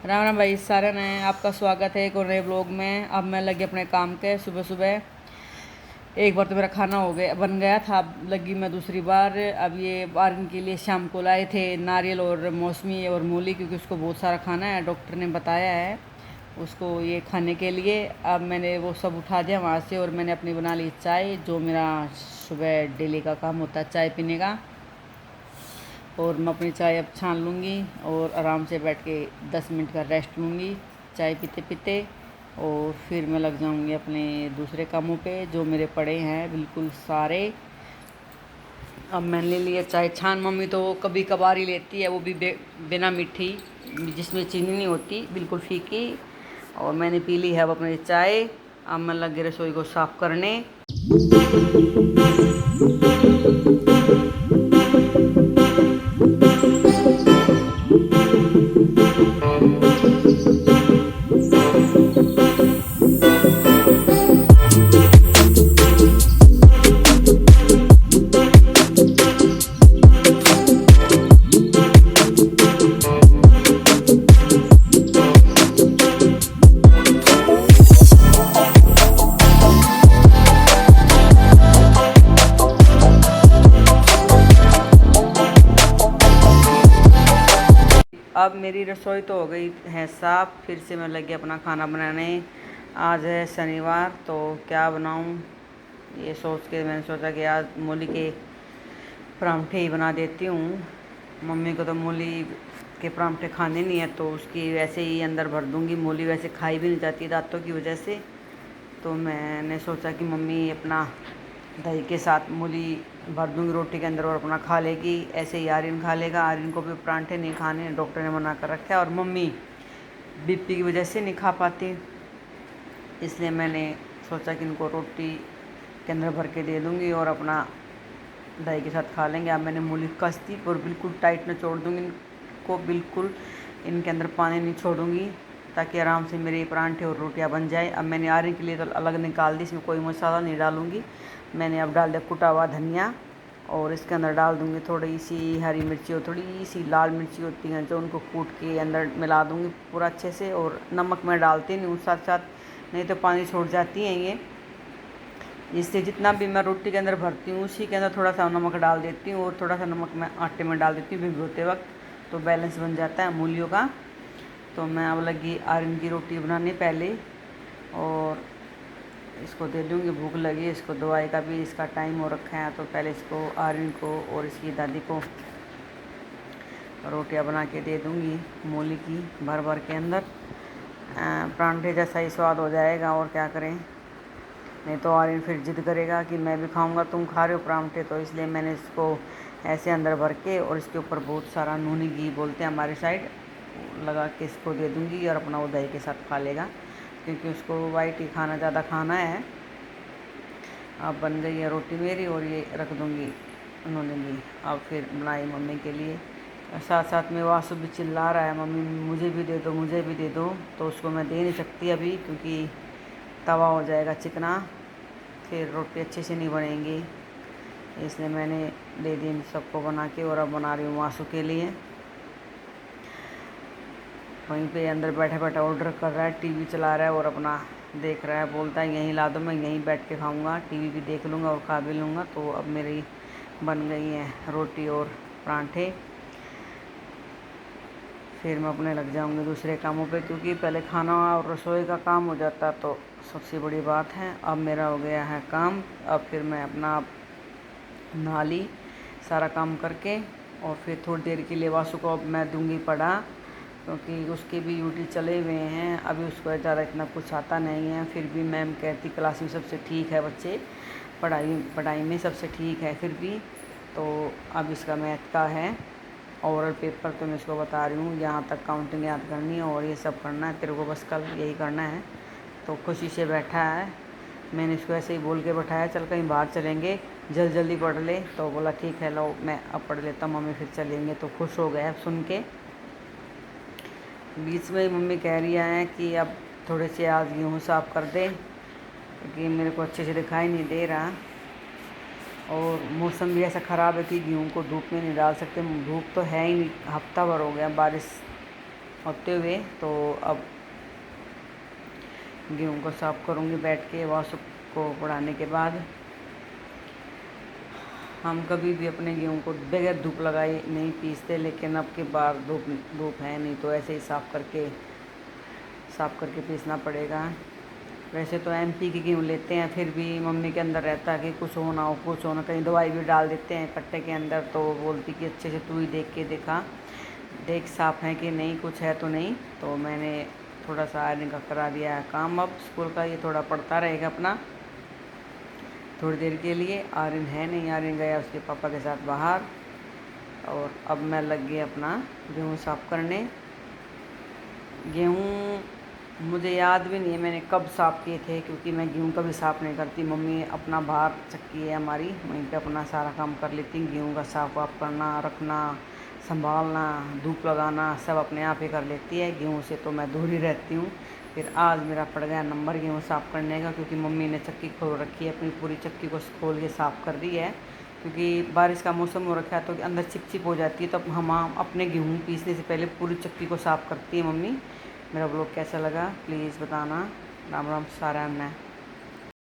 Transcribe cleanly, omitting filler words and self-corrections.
राम राम भाई सारन है। आपका स्वागत है एक और नए ब्लॉग में। अब मैं लगी अपने काम के। सुबह सुबह एक बार तो मेरा खाना हो गया बन गया था, अब लगी मैं दूसरी बार। अब ये बारन के लिए शाम को लाए थे नारियल और मौसमी और मूली, क्योंकि उसको बहुत सारा खाना है, डॉक्टर ने बताया है उसको ये खाने के लिए। अब मैंने वो सब उठा दिया वहाँ से और मैंने अपनी बना ली चाय, जो मेरा सुबह डेली का काम होता है चाय पीने का। और मैं अपनी चाय अब छान लूँगी और आराम से बैठ के 10 मिनट का रेस्ट लूँगी चाय पीते पीते। और फिर मैं लग जाऊँगी अपने दूसरे कामों पे जो मेरे पड़े हैं बिल्कुल सारे। अब मैंने ले लिया चाय छान। मम्मी तो कभी कभार ही लेती है, वो भी बिना मीठी, जिसमें चीनी नहीं होती, बिल्कुल फीकी। और मैंने पी ली है अब अपनी चाय। अब मैं लग गई रसोई को साफ़ करने। अब मेरी रसोई तो हो गई है साफ़। फिर से मैं लगी अपना खाना बनाने। आज है शनिवार, तो क्या बनाऊं ये सोच के मैंने सोचा कि आज मूली के परांठे ही बना देती हूँ। मम्मी को तो मूली के परांठे खाने नहीं है, तो उसकी वैसे ही अंदर भर दूँगी। मूली वैसे खाई भी नहीं जाती दांतों की वजह से, तो मैंने सोचा कि मम्मी अपना दही के साथ मूली भर दूँगी रोटी के अंदर और अपना खा लेगी। ऐसे ही आर्यन खा लेगा। आर्यन को भी परांठे नहीं खाने, डॉक्टर ने मना कर रखा है। और मम्मी बीपी की वजह से नहीं खा पाती, इसलिए मैंने सोचा कि इनको रोटी के अंदर भर के दे दूँगी और अपना दही के साथ खा लेंगे। अब मैंने मूली कस दी और बिल्कुल टाइट छोड़ दूँगी इनको, बिल्कुल इनके अंदर पानी नहीं छोड़ूंगी, ताकि आराम से मेरे परांठे और रोटियां बन जाए। अब मैंने आर्यन के लिए तो अलग निकाल दी, इसमें कोई मसाला नहीं डालूँगी। मैंने अब डाल दिया कुटा हुआ धनिया और इसके अंदर डाल दूँगी थोड़ी सी हरी मिर्ची और थोड़ी सी लाल मिर्ची होती हैं जो, उनको कूट के अंदर मिला दूँगी पूरा अच्छे से। और नमक मैं डालती नहीं हूँ साथ साथ, नहीं तो पानी छोड़ जाती हैं ये। इससे जितना भी मैं रोटी के अंदर भरती हूँ उसी के अंदर थोड़ा सा नमक डाल देती हूँ, और थोड़ा सा नमक मैं आटे में डाल देती हूँ भिगोते वक्त, तो बैलेंस बन जाता है मूलियों का। तो मैं अब लगी आर्यन की रोटी बनाने पहले, और इसको दे दूँगी, भूख लगी। इसको दवाई का भी इसका टाइम हो रखा है, तो पहले इसको आर्यन को और इसकी दादी को रोटियां बना के दे दूँगी मूली की भर भर के अंदर। परांठे जैसा ही स्वाद हो जाएगा, और क्या करें। नहीं तो आर्यन फिर जिद करेगा कि मैं भी खाऊंगा, तुम खा रहे हो परांठे। तो इसलिए मैंने इसको ऐसे अंदर भर के और इसके ऊपर बहुत सारा नूनी घी बोलते हैं हमारी साइड, लगा के इसको दे दूँगी और अपना वो दही के साथ खा लेगा, क्योंकि उसको वाइट ही खाना ज़्यादा खाना है। अब बन गई है रोटी मेरी, और ये रख दूँगी उन्होंने भी। अब फिर बनाई मम्मी के लिए। साथ साथ में वासु भी चिल्ला रहा है, मम्मी मुझे भी दे दो, मुझे भी दे दो। तो उसको मैं दे नहीं सकती अभी, क्योंकि तवा हो जाएगा चिकना, फिर रोटी अच्छे से नहीं बनेंगी, इसलिए मैंने दे दी इन सबको बना के। और अब बना रही हूँ वासु के लिए। वहीं पे अंदर बैठा बैठा ऑर्डर कर रहा है, टीवी चला रहा है और अपना देख रहा है, बोलता है यहीं ला दो, मैं यहीं बैठ के खाऊंगा, टीवी भी देख लूँगा और खा भी लूँगा। तो अब मेरी बन गई हैं रोटी और परांठे। फिर मैं अपने लग जाऊंगी दूसरे कामों पे, क्योंकि पहले खाना और रसोई का काम हो जाता तो सबसे बड़ी बात है। अब मेरा हो गया है काम। अब फिर मैं अपना नहा ली सारा काम करके, और फिर थोड़ी देर के लिए वासु को अब मैं दूंगी पढ़ा, क्योंकि उसके भी यूटी चले हुए हैं। अभी उसको ज़्यादा इतना कुछ आता नहीं है, फिर भी मैम कहती क्लास में सबसे ठीक है बच्चे, पढ़ाई में सबसे ठीक है फिर भी। तो अब इसका मैथ का है ओरल पेपर, तो मैं इसको बता रही हूँ यहाँ तक काउंटिंग याद करनी है और ये सब करना है तेरे को, बस कल यही करना है। तो खुशी से बैठा है। मैंने इसको ऐसे ही बोल के बैठाया, चल कहीं बाहर चलेंगे, जल्दी पढ़ ले। तो बोला ठीक है लो मैं अब पढ़ लेता हूँ मम्मी, फिर चलेंगे। तो खुश हो गया सुन के। बीच में ही मम्मी कह रही है कि अब थोड़े से आज गेहूँ साफ़ कर दे, क्योंकि मेरे को अच्छे से दिखाई नहीं दे रहा, और मौसम भी ऐसा ख़राब है कि गेहूँ को धूप में नहीं डाल सकते। धूप तो है ही नहीं, हफ्ता भर हो गया बारिश होते हुए। तो अब गेहूँ को साफ़ करूँगी बैठ के। वह सबको पढ़ाने के बाद हम कभी भी अपने गेहूँ को बगैर धूप लगाए नहीं पीसते, लेकिन अब के बार धूप है नहीं, तो ऐसे ही साफ़ करके पीसना पड़ेगा। वैसे तो एमपी की गेहूँ लेते हैं, फिर भी मम्मी के अंदर रहता है कि कुछ हो ना हो, कुछ हो ना, कहीं दवाई भी डाल देते हैं कट्टे के अंदर। तो वो बोलती कि अच्छे से तू ही देख के देख साफ़ है कि नहीं, कुछ है तो नहीं। तो मैंने थोड़ा सा आयरन का करा दिया है काम। अब स्कूल का ये थोड़ा पड़ता रहेगा अपना थोड़ी देर के लिए। आर्यन है नहीं, आर्यन गया उसके पापा के साथ बाहर। और अब मैं लग गई अपना गेहूँ साफ़ करने। गेहूँ मुझे याद भी नहीं है मैंने कब साफ़ किए थे, क्योंकि मैं गेहूँ कभी साफ़ नहीं करती। मम्मी अपना बाहर चक्की है हमारी, वहीं पे अपना सारा काम कर लेती। गेहूँ का साफ़ वाफ करना, रखना, संभालना, धूप लगाना सब अपने आप ही कर लेती है। गेहूँ से तो मैं दूर ही रहती हूँ। फिर आज मेरा पड़ गया नंबर गेहूँ साफ़ करने का, क्योंकि मम्मी ने चक्की खोल रखी है, अपनी पूरी चक्की को खोल के साफ़ कर दी है। क्योंकि बारिश का मौसम हो रखा है तो अंदर चिपचिप हो जाती है, तो हम अपने गेहूँ पीसने से पहले पूरी चक्की को साफ़ करती है मम्मी। मेरा ब्लॉग कैसा लगा प्लीज़ बताना। राम राम सारा मैं